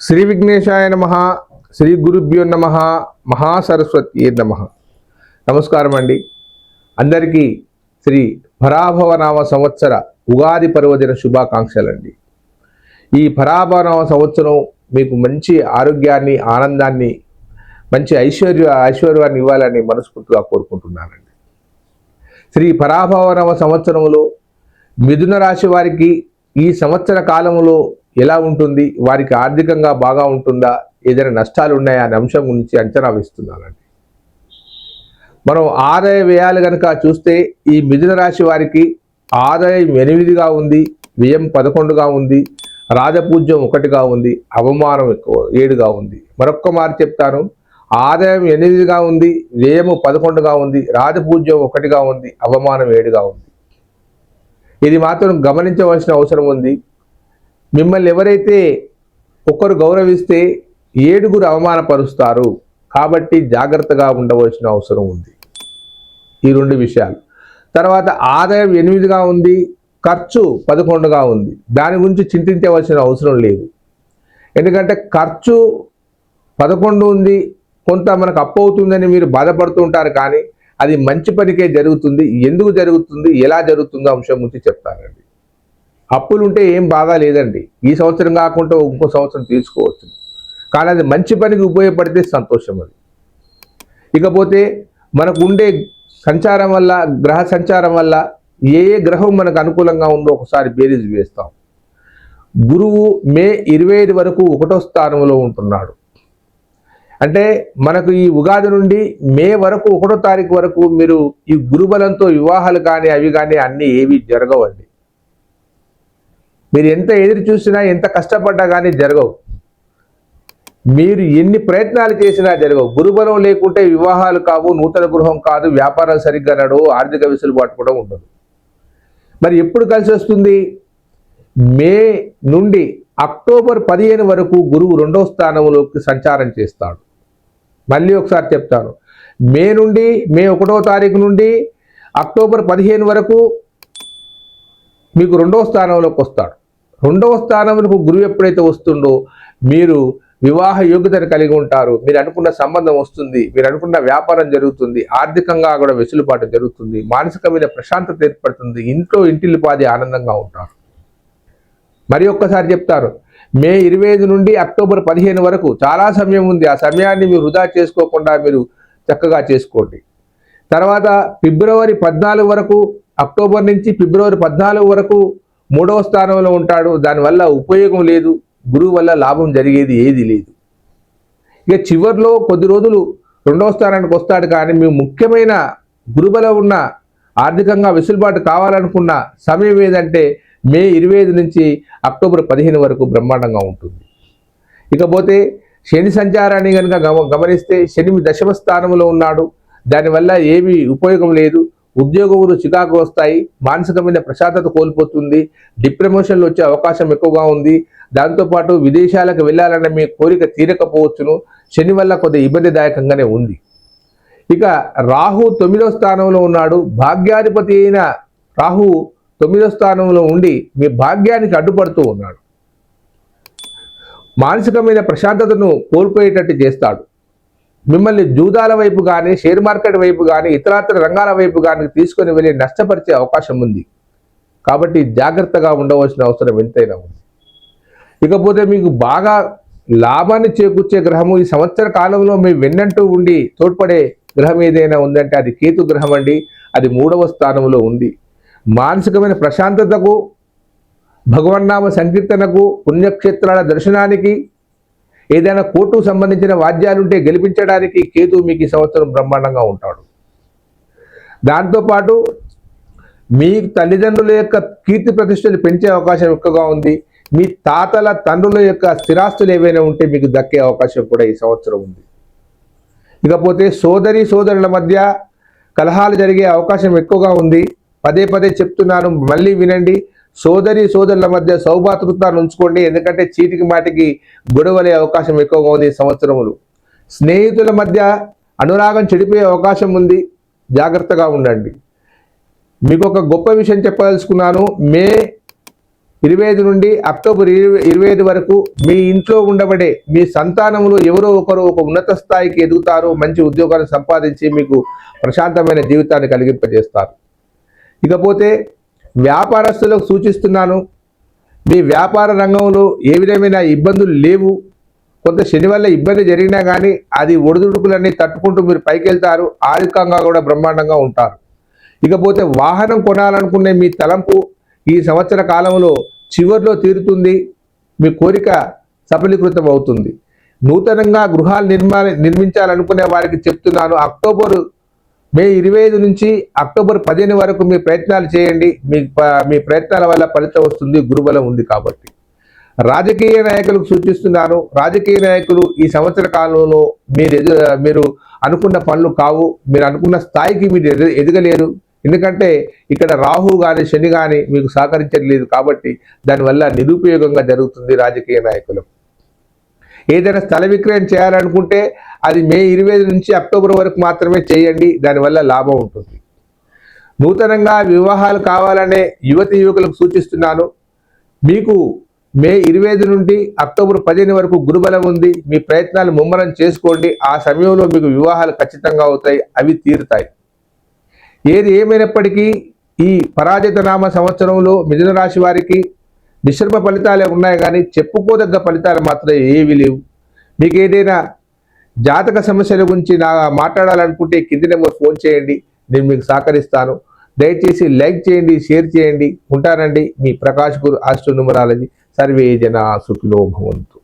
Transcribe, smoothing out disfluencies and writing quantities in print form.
శ్రీ విఘ్నేశాయ నమః. శ్రీ గురుభ్యో నమః. మహాసరస్వతి నమః. నమస్కారం అండి. అందరికీ శ్రీ పరాభవనామ సంవత్సర ఉగాది పర్వదిన శుభాకాంక్షలండి. ఈ పరాభవనామ సంవత్సరం మీకు మంచి ఆరోగ్యాన్ని, ఆనందాన్ని, మంచి ఐశ్వర్యాన్ని ఇవ్వాలని మనస్ఫూర్తిగా కోరుకుంటున్నానండి. శ్రీ పరాభవనామ సంవత్సరంలో మిథున రాశి వారికి ఈ సంవత్సర కాలంలో ఎలా ఉంటుంది, వారికి ఆర్థికంగా బాగా ఉంటుందా, ఏదైనా నష్టాలు ఉన్నాయా అనే అంశం గురించి అంచనా వేస్తున్నానండి. మనం ఆదాయ వ్యయాలు కనుక చూస్తే ఈ మిథున రాశి వారికి ఆదాయం 8గా ఉంది, వ్యయం 11గా ఉంది, రాజపూజ్యం 1గా ఉంది, అవమానం 7గా ఉంది. మరొక్క మాట చెప్తాను, ఆదాయం 8గా ఉంది, వ్యయము 11గా ఉంది, రాజపూజ్యం 1గా ఉంది, అవమానం 7గా ఉంది. ఇది మాత్రం గమనించవలసిన అవసరం ఉంది. మిమ్మల్ని ఎవరైతే ఒకరు గౌరవిస్తే 7గురు అవమానపరుస్తారు. కాబట్టి జాగ్రత్తగా ఉండవలసిన అవసరం ఉంది. ఈ 2 విషయాలు. తర్వాత ఆదాయం 8గా ఉంది, ఖర్చు 11గా ఉంది. దాని గురించి చింతించవలసిన అవసరం లేదు. ఎందుకంటే ఖర్చు 11 ఉంది, కొంత మనకు అప్పు అవుతుందని మీరు బాధపడుతూ ఉంటారు. కానీ అది మంచి పనికే జరుగుతుంది. ఎందుకు జరుగుతుంది, ఎలా జరుగుతుందో అంశం గురించి చెప్తానండి. అప్పులు ఉంటే ఏం బాగా లేదండి. ఈ సంవత్సరం కాకుండా ఇంకో సంవత్సరం తీసుకోవచ్చు. కానీ అది మంచి పనికి ఉపయోగపడితే సంతోషం అది. ఇకపోతే మనకు ఉండే సంచారం వల్ల, గ్రహ సంచారం వల్ల ఏ గ్రహం మనకు అనుకూలంగా ఉందో ఒకసారి బేరీజ్ వేస్తాం. గురువు మే 25 వరకు 1వ స్థానంలో ఉంటున్నాడు. అంటే మనకు ఈ ఉగాది నుండి మే వరకు 1వ తారీఖు వరకు మీరు ఈ గురుబలంతో వివాహాలు కానీ అవి కానీ అన్నీ ఏవి జరగవండి. మీరు ఎంత ఎదురు చూసినా, ఎంత కష్టపడ్డా కానీ జరగవు. మీరు ఎన్ని ప్రయత్నాలు చేసినా జరగవు. గురుబలం లేకుంటే వివాహాలు కావు, నూతన గృహం కాదు, వ్యాపారాలు సరిగ్గా నడవు, ఆర్థిక వెసులుబాటు కూడా ఉండదు. మరి ఎప్పుడు కలిసి వస్తుంది? మే నుండి అక్టోబర్ 15 వరకు గురువు 2వ స్థానంలోకి సంచారం చేస్తాడు. మళ్ళీ ఒకసారి చెప్తాను, మే 1వ తారీఖు నుండి అక్టోబర్ 15 వరకు మీకు 2వ స్థానంలోకి వస్తాడు. 2వ స్థానంలో గురువు ఎప్పుడైతే వస్తుండో మీరు వివాహ యోగ్యతను కలిగి ఉంటారు. మీరు అనుకున్న సంబంధం వస్తుంది, మీరు అనుకున్న వ్యాపారం జరుగుతుంది, ఆర్థికంగా కూడా వెసులుబాటు జరుగుతుంది, మానసికమైన ప్రశాంతత ఏర్పడుతుంది, ఇంటిల్లిపాది ఆనందంగా ఉంటారు. మరి ఒక్కసారి చెప్తారు, మే 25 నుండి అక్టోబర్ 15 వరకు చాలా సమయం ఉంది. ఆ సమయాన్ని మీరు వృధా చేసుకోకుండా మీరు చక్కగా చేసుకోండి. తర్వాత ఫిబ్రవరి 14 వరకు, అక్టోబర్ నుంచి ఫిబ్రవరి 14 వరకు 3వ స్థానంలో ఉంటాడు. దానివల్ల ఉపయోగం లేదు, గురువు వల్ల లాభం జరిగేది ఏది లేదు. ఇక చివరిలో కొద్ది రోజులు 2వ స్థానానికి వస్తాడు. కానీ మేము ముఖ్యమైన గురుబలం ఉన్న, ఆర్థికంగా వెసులుబాటు కావాలనుకున్న సమయం ఏదంటే మే 25 నుంచి అక్టోబర్ 15 వరకు బ్రహ్మాండంగా ఉంటుంది. ఇకపోతే శని సంచారాన్ని కనుక గమనిస్తే శని 10వ స్థానంలో ఉన్నాడు. దానివల్ల ఏమీ ఉపయోగం లేదు. ఉద్యోగములు చికాకు వస్తాయి, మానసికమైన ప్రశాంతత కోల్పోతుంది, డిప్రమోషన్లు వచ్చే అవకాశం ఎక్కువగా ఉంది. దాంతోపాటు విదేశాలకు వెళ్ళాలన్న మీ కోరిక తీరకపోవచ్చును. శని వల్ల కొద్దిగా ఇబ్బందిదాయకంగానే ఉంది. ఇక రాహు 9వ స్థానంలో ఉన్నాడు. భాగ్యాధిపతి అయిన రాహు 9వ స్థానంలో ఉండి మీ భాగ్యానికి అడ్డుపడుతూ ఉన్నాడు. మానసికమైన ప్రశాంతతను కోల్పోయేటట్టు చేస్తాడు. మిమ్మల్ని జూదాల వైపు కానీ, షేర్ మార్కెట్ వైపు కానీ, ఇతరాతర రంగాల వైపు కానీ తీసుకొని వెళ్ళి నష్టపరిచే అవకాశం ఉంది. కాబట్టి జాగ్రత్తగా ఉండవలసిన అవసరం ఎంతైనా ఉంది. ఇకపోతే మీకు బాగా లాభాన్ని చేకూర్చే గ్రహము ఈ సంవత్సర కాలంలో మీ వెన్నంటూ ఉండి తోడ్పడే గ్రహం ఏదైనా ఉందంటే అది కేతు గ్రహం అండి. అది 3వ స్థానంలో ఉంది. మానసికమైన ప్రశాంతతకు, భగవన్నామ సంకీర్తనకు, పుణ్యక్షేత్రాల దర్శనానికి, ఏదైనా కోర్టుకు సంబంధించిన వాద్యాలుంటే గెలిపించడానికి కేతు మీకు ఈ సంవత్సరం బ్రహ్మాండంగా ఉంటాడు. దాంతోపాటు మీ తల్లిదండ్రుల యొక్క కీర్తి ప్రతిష్టలు పెంచే అవకాశం ఎక్కువగా ఉంది. మీ తాతల తండ్రుల యొక్క స్థిరాస్తులు ఏవైనా ఉంటే మీకు దక్కే అవకాశం కూడా ఈ సంవత్సరం ఉంది. ఇకపోతే సోదరుల మధ్య కలహాలు జరిగే అవకాశం ఎక్కువగా ఉంది. పదే చెప్తున్నాను, మళ్ళీ వినండి. సోదరుల మధ్య సౌభాతృత్వాన్ని ఉంచుకోండి. ఎందుకంటే చీటికి మాటికి గొడవలే అవకాశం ఎక్కువగా ఉంది ఈ సంవత్సరములు. స్నేహితుల మధ్య అనురాగం చెడిపోయే అవకాశం ఉంది, జాగ్రత్తగా ఉండండి. మీకు ఒక గొప్ప విషయం చెప్పదలుచుకున్నాను. మే 25 నుండి అక్టోబర్ 25 వరకు మీ ఇంట్లో ఉండబడే మీ సంతానములు ఎవరో ఒకరు ఒక ఉన్నత స్థాయికి ఎదుగుతారు, మంచి ఉద్యోగాన్ని సంపాదించి మీకు ప్రశాంతమైన జీవితాన్ని కలిగింపజేస్తారు. ఇకపోతే వ్యాపారస్తులకు సూచిస్తున్నాను, మీ వ్యాపార రంగంలో ఏ విధమైన ఇబ్బందులు లేవు. కొంత శని వల్ల ఇబ్బంది జరిగినా కానీ అది ఒడిదుడుకులన్నీ తట్టుకుంటూ మీరు పైకి వెళ్తారు, ఆర్థికంగా కూడా బ్రహ్మాండంగా ఉంటారు. ఇకపోతే వాహనం కొనాలనుకునే మీ తలంపు ఈ సంవత్సర కాలంలో చివరిలో తీరుతుంది, మీ కోరిక సఫలీకృతం అవుతుంది. నూతనంగా గృహాలు నిర్మించాలనుకునే వారికి చెప్తున్నాను, మే 25 నుంచి అక్టోబర్ 15 వరకు మీ ప్రయత్నాలు చేయండి. మీ ప్రయత్నాల వల్ల ఫలితం వస్తుంది, గురుబలం ఉంది కాబట్టి. రాజకీయ నాయకులకు సూచిస్తున్నాను, రాజకీయ నాయకులు ఈ సంవత్సర కాలంలో మీరు అనుకున్న పనులు కావు, మీరు అనుకున్న స్థాయికి మీరు ఎదగలేరు. ఎందుకంటే ఇక్కడ రాహు కానీ శని కానీ మీకు సహకరించట్లేదు కాబట్టి దానివల్ల నిరుపయోగంగా జరుగుతుంది. రాజకీయ నాయకులు ఏదైనా స్థల విక్రయం చేయాలనుకుంటే అది మే 25 నుంచి అక్టోబర్ వరకు మాత్రమే చేయండి, దానివల్ల లాభం ఉంటుంది. నూతనంగా వివాహాలు కావాలనే యువకులకు సూచిస్తున్నాను, మీకు మే 25 నుండి అక్టోబర్ 15 వరకు గురుబలం ఉంది. మీ ప్రయత్నాలు ముమ్మరం చేసుకోండి, ఆ సమయంలో మీకు వివాహాలు ఖచ్చితంగా అవుతాయి, అవి తీరుతాయి. ఏది ఏమైనప్పటికీ ఈ పరాజిత నామ సంవత్సరంలో మిథున రాశి వారికి మిశ్రమ ఫలితాలే ఉన్నాయి, కానీ చెప్పుకోదగ్గ ఫలితాలు మాత్రం ఏవి లేవు. మీకు ఏదైనా జాతక సమస్యల గురించి మాట్లాడాలనుకుంటే కింది నెంబర్ ఫోన్ చేయండి, నేను మీకు సహకరిస్తాను. దయచేసి లైక్ చేయండి, షేర్ చేయండి. ఉంటానండి, మీ ప్రకాష్ గురు ఆస్ట్రో న్యూమరాలజీ. సర్వే జనా సుఖినో భవంతు.